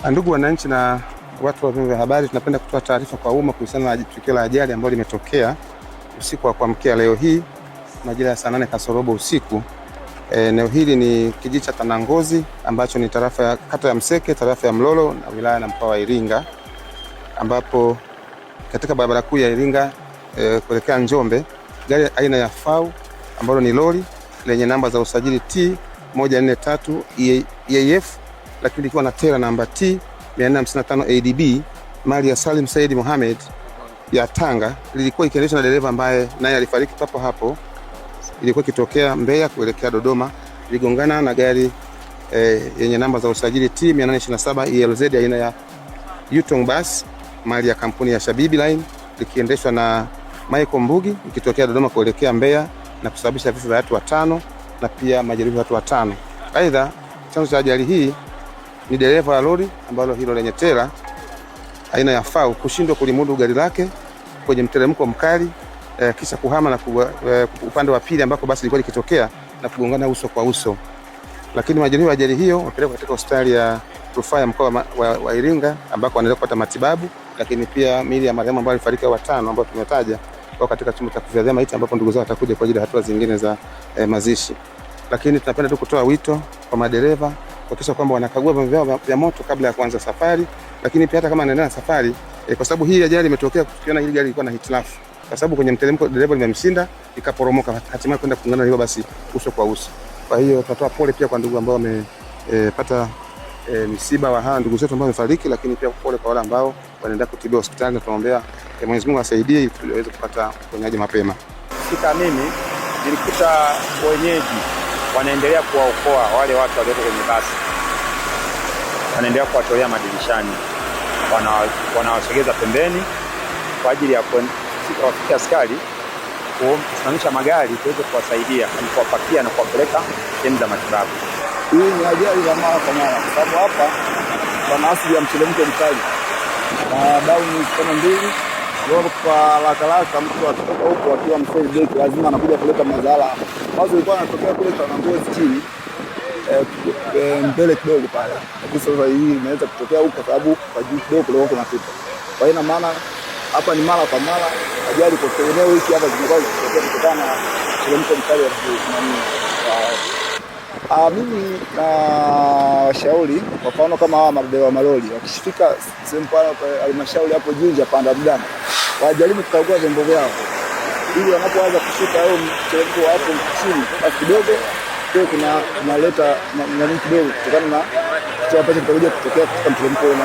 Ndugu wananchi na watu wa vyombo vya habari, tunapenda kutoa taarifa kwa umma kuhusiana na tukio la ajali ambalo limetokea usiku wa kuamkia leo hii majira ya saa 8 kasorobo usiku. Eneo hili ni kijiji cha Tanangozi ambacho ni tarafa ya kata ya Mseke, tarafa ya Mlolo na wilaya na mkoa wa Iringa, ambapo katika barabara kuu ya Iringa kuelekea Njombe, gari aina ya FAU ambalo ni lori lenye namba za usajili T143 EAF lakini ikiwa na tera namba T455 ADB mali ya Salim Said Mohamed ya Tanga, lilikuwa ikiendeshwa na dereva ambaye naye alifariki papo hapo. Ilikuwa ikitokea Mbeya kuelekea Dodoma, iligongana na gari yenye namba za usajili T827 ELZ aina ya Yutong Bus mali ya kampuni ya Shabibi Line, likiendeshwa na Michael Mbugi ikitokea Dodoma kuelekea Mbeya na kusababisha vifo vya watu 5 na pia majeruhi watu 5. Aidha, chanzo cha ajali hii ni dereva wa lori ambalo hilo lenye tera aina ya FAU kushindwa kulimudu gari lake kwenye mteremko mkali, kisha kuhama na upande wa pili ambako basi lilikuwa likitokea na kugongana uso kwa uso. Lakini majeruhi wa ajali hiyo wapelekwa katika hospitali ya rufaa ya mkoa wa Iringa ambako wanaendelea kupata matibabu, lakini pia miili ya marehemu ambao alifariki 5 ambao tumetaja kwa katika chumba cha kuhifadhia maiti ambapo ndugu zao watakuja kwa ajili ya hatua zingine za mazishi. Lakini tunapenda tu kutoa wito kwa madereva kuhakikisha kwamba wanakagua vyombo vyao vya moto kabla ya kuanza safari, lakini pia hata kama anaendelea na safari kwa sababu hii ajali imetokea tukiona hili gari lilikuwa na hitilafu, kwa sababu kwenye mteremko dereva limemshinda ikaporomoka, hatimaye kwenda kungana hilo basi uso kwa uso. Kwa hiyo tunatoa pole pia kwa ndugu ambao wamepata msiba wa hawa ndugu zetu ambao wamefariki, lakini pia pole kwa wale ambao wanaendelea kutibiwa hospitali, na tunaombea Mwenyezi Mungu asaidie ili tuweze kupata uponyaji mapema. Sika mimi nilikuta wenyeji wanaendelea kuwaokoa wale watu walioko kwenye basi, wanaendelea kuwatolea madirishani, wanawasogeza pembeni kwa ajili ya kuwafikia askari kusimamisha magari tuweze kuwasaidia na kuwapakia na kuwapeleka sehemu za matibabu. Hii ni ajali za mara kwa mara kwa sababu hapa kuna asili ya mteremko mkali na dauni kama mbili kwa haraka mtu atoka huko akiwa mfeli break lazima anakuja kuleta madhara. Mwanzo ilikuwa anatokea kule Tanangozi chini mbele kidogo pale, lakini sasa hii inaweza kutokea huko kwa sababu kwa juu kidogo kulikuwa kuna kitu. Kwa hiyo maana hapa ni mara kwa mara ajali kwa eneo hili hapa zimekuwa zikitokea kutokana na mteremko mkali wa tsunami. Mimi na washauri kwa mfano kama hawa madereva malori wakishifika sehemu pale halmashauri hapo Jinja panda mdana, wajaribu kukagua vyombo vyao ili wanapoanza kushuka au mteremko hapo chini basi kidogo kwa kunaleta nani kidogo kutokana na kitu ambacho kitakuja kutokea katika mteremko huo.